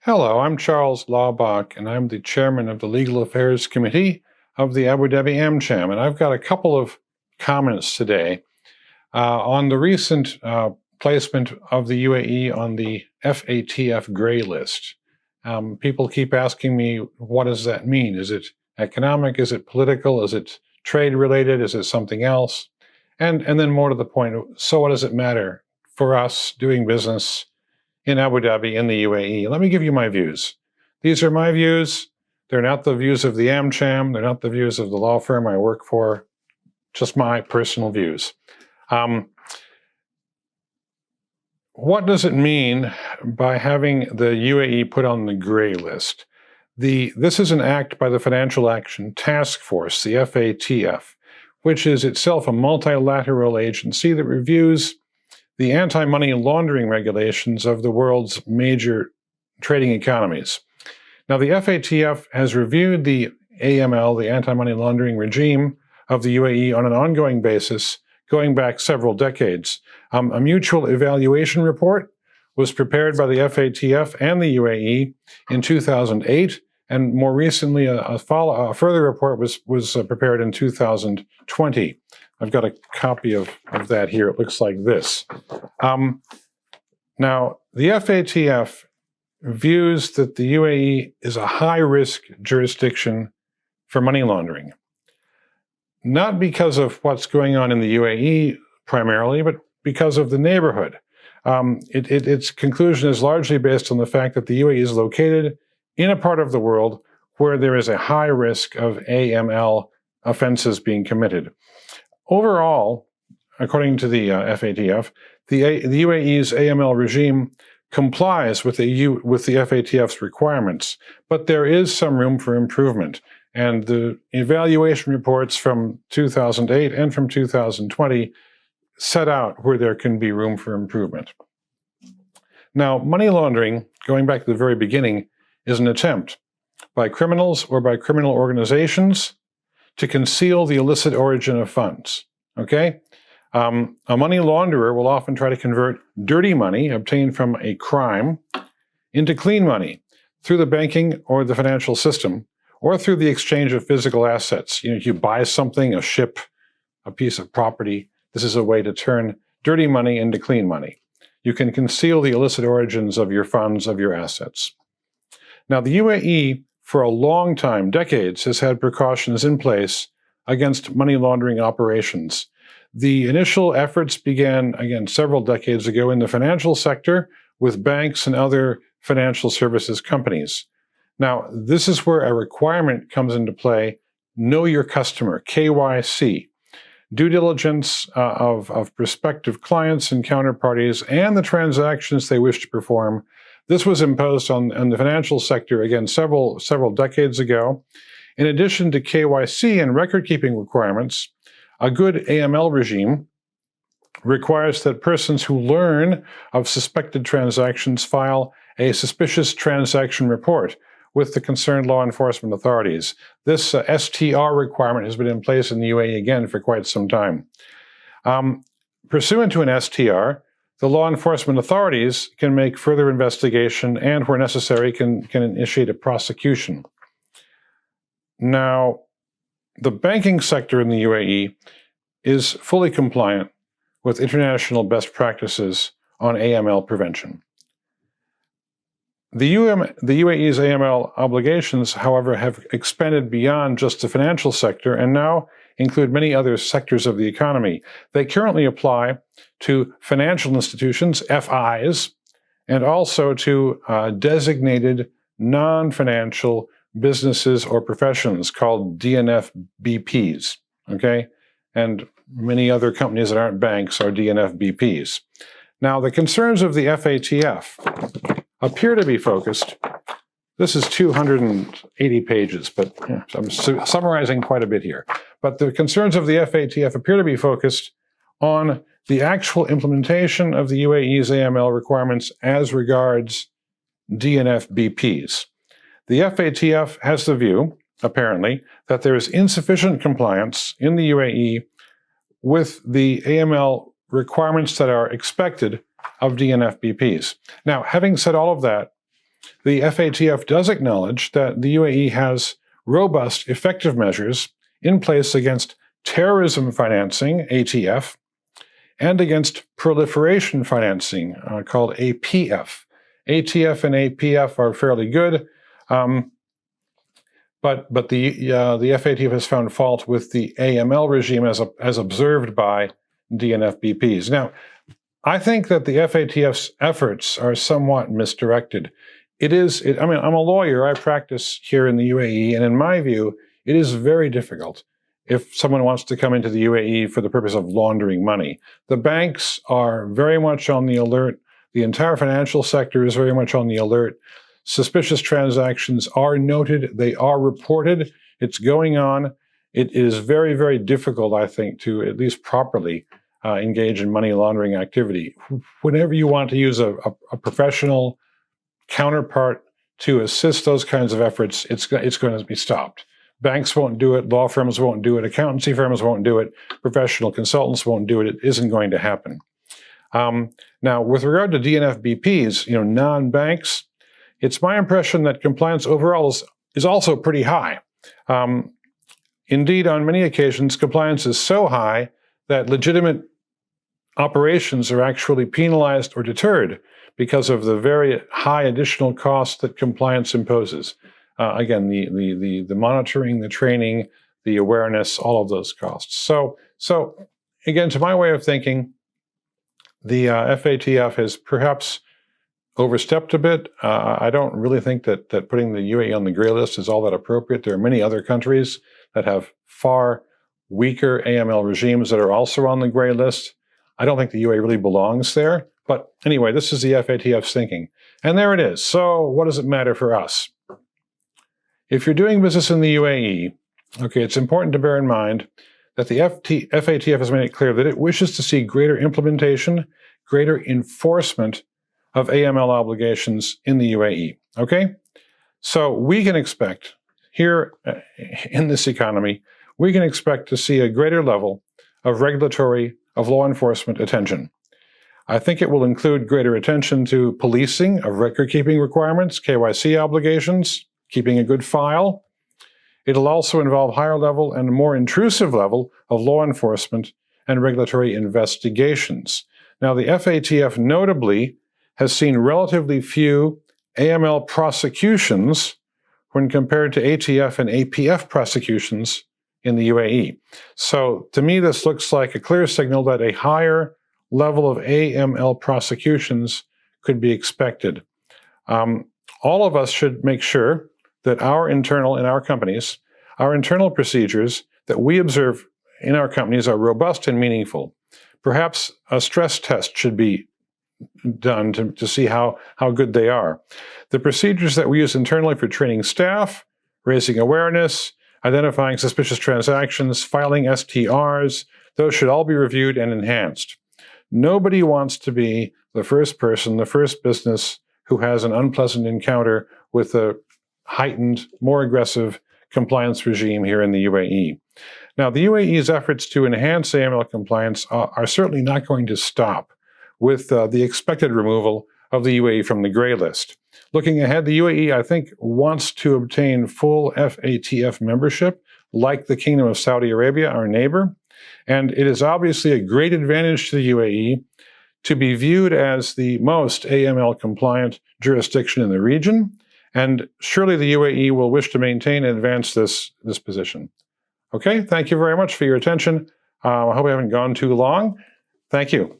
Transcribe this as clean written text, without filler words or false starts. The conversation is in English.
Hello, I'm Charles Laubach, and I'm the chairman of the Legal Affairs Committee of the Abu Dhabi AmCham. And I've got a couple of comments today on the recent placement of the UAE on the FATF gray list. People keep asking me, what does that mean? Is it economic? Is it political? Is it trade related? Is it something else? And then more to the point, so what does it matter for us doing business in Abu Dhabi, in the UAE? Let me give you my views. These are my views. They're not the views of the AmCham. They're not the views of the law firm I work for. Just my personal views. What does it mean by having the UAE put on the gray list? This is an act by the Financial Action Task Force, the FATF, which is itself a multilateral agency that reviews the anti-money laundering regulations of the world's major trading economies. Now, the FATF has reviewed the AML, the anti-money laundering regime of the UAE, on an ongoing basis, going back several decades. A mutual evaluation report was prepared by the FATF and the UAE in 2008, and more recently, a further report was prepared in 2020. I've got a copy of that here. It looks like this. Now, the FATF views that the UAE is a high-risk jurisdiction for money laundering. Not because of what's going on in the UAE primarily, but because of the neighborhood. Its conclusion is largely based on the fact that the UAE is located in a part of the world where there is a high risk of AML offenses being committed. Overall, according to the FATF, the UAE's AML regime complies with the FATF's requirements, but there is some room for improvement. And the evaluation reports from 2008 and from 2020 set out where there can be room for improvement. Now, money laundering, going back to the very beginning, is an attempt by criminals or by criminal organizations to conceal the illicit origin of funds, okay? A money launderer will often try to convert dirty money obtained from a crime into clean money through the banking or the financial system, or through the exchange of physical assets. You buy something, a ship, a piece of property. This is a way to turn dirty money into clean money. You can conceal the illicit origins of your funds, of your assets. Now, the UAE, for a long time, decades, has had precautions in place against money laundering operations. The initial efforts began, again, several decades ago in the financial sector with banks and other financial services companies. Now, this is where a requirement comes into play: know your customer, KYC, due diligence of prospective clients and counterparties and the transactions they wish to perform. This was imposed on the financial sector, again, several decades ago. In addition to KYC and record-keeping requirements, a good AML regime requires that persons who learn of suspected transactions file a suspicious transaction report with the concerned law enforcement authorities. This STR requirement has been in place in the UAE again for quite some time. Pursuant to an STR, the law enforcement authorities can make further investigation and, where necessary, can initiate a prosecution. Now, the banking sector in the UAE is fully compliant with international best practices on AML prevention. The UAE's AML obligations, however, have expanded beyond just the financial sector and now include many other sectors of the economy. They currently apply to financial institutions, FIs, and also to designated non-financial businesses or professions called DNFBPs, okay? And many other companies that aren't banks are DNFBPs. Now, the concerns of the FATF appear to be focused. This is 280 pages, but I'm summarizing quite a bit here. But the concerns of the FATF appear to be focused on the actual implementation of the UAE's AML requirements as regards DNFBPs. The FATF has the view, apparently, that there is insufficient compliance in the UAE with the AML requirements that are expected of DNFBPs. Now, having said all of that, the FATF does acknowledge that the UAE has robust, effective measures in place against terrorism financing, ATF, and against proliferation financing, called APF. ATF and APF are fairly good, but the FATF has found fault with the AML regime as observed by DNFBPs. Now, I think that the FATF's efforts are somewhat misdirected. I mean, I'm a lawyer. I practice here in the UAE, and in my view, it is very difficult if someone wants to come into the UAE for the purpose of laundering money. The banks are very much on the alert. The entire financial sector is very much on the alert. Suspicious transactions are noted. They are reported. It's going on. It is very, very difficult, I think, to at least properly engage in money laundering activity. Whenever you want to use a professional counterpart to assist those kinds of efforts, it's going to be stopped. Banks won't do it, law firms won't do it, accountancy firms won't do it, professional consultants won't do it. It isn't going to happen. Now, with regard to DNFBPs, non-banks, it's my impression that compliance overall is also pretty high. Indeed, on many occasions, compliance is so high that legitimate operations are actually penalized or deterred because of the very high additional costs that compliance imposes. Again, the monitoring, the training, the awareness, all of those costs. So again, to my way of thinking, the FATF has perhaps overstepped a bit. I don't really think that putting the UAE on the gray list is all that appropriate. There are many other countries that have far weaker AML regimes that are also on the gray list. I don't think the UAE really belongs there. But anyway, this is the FATF's thinking. And there it is. So what does it matter for us? If you're doing business in the UAE, okay, it's important to bear in mind that the FATF has made it clear that it wishes to see greater implementation, greater enforcement of AML obligations in the UAE, okay? So we can expect here in this economy, we can expect to see a greater level of regulatory, of law enforcement attention. I think it will include greater attention to policing of record-keeping requirements, KYC obligations, keeping a good file. It'll also involve higher level and more intrusive level of law enforcement and regulatory investigations. Now, the FATF notably has seen relatively few AML prosecutions when compared to ATF and APF prosecutions in the UAE. So to me, this looks like a clear signal that a higher level of AML prosecutions could be expected. All of us should make sure that in our companies, our internal procedures that we observe in our companies are robust and meaningful. Perhaps a stress test should be done to see how good they are. The procedures that we use internally for training staff, raising awareness, identifying suspicious transactions, filing STRs, those should all be reviewed and enhanced. Nobody wants to be the first person, the first business who has an unpleasant encounter with a heightened, more aggressive compliance regime here in the UAE. Now, the UAE's efforts to enhance AML compliance are certainly not going to stop with the expected removal of the UAE from the gray list. Looking ahead, the UAE, I think, wants to obtain full FATF membership, like the Kingdom of Saudi Arabia, our neighbor. And it is obviously a great advantage to the UAE to be viewed as the most AML-compliant jurisdiction in the region. And surely the UAE will wish to maintain and advance this position. Okay, thank you very much for your attention. I hope I haven't gone too long. Thank you.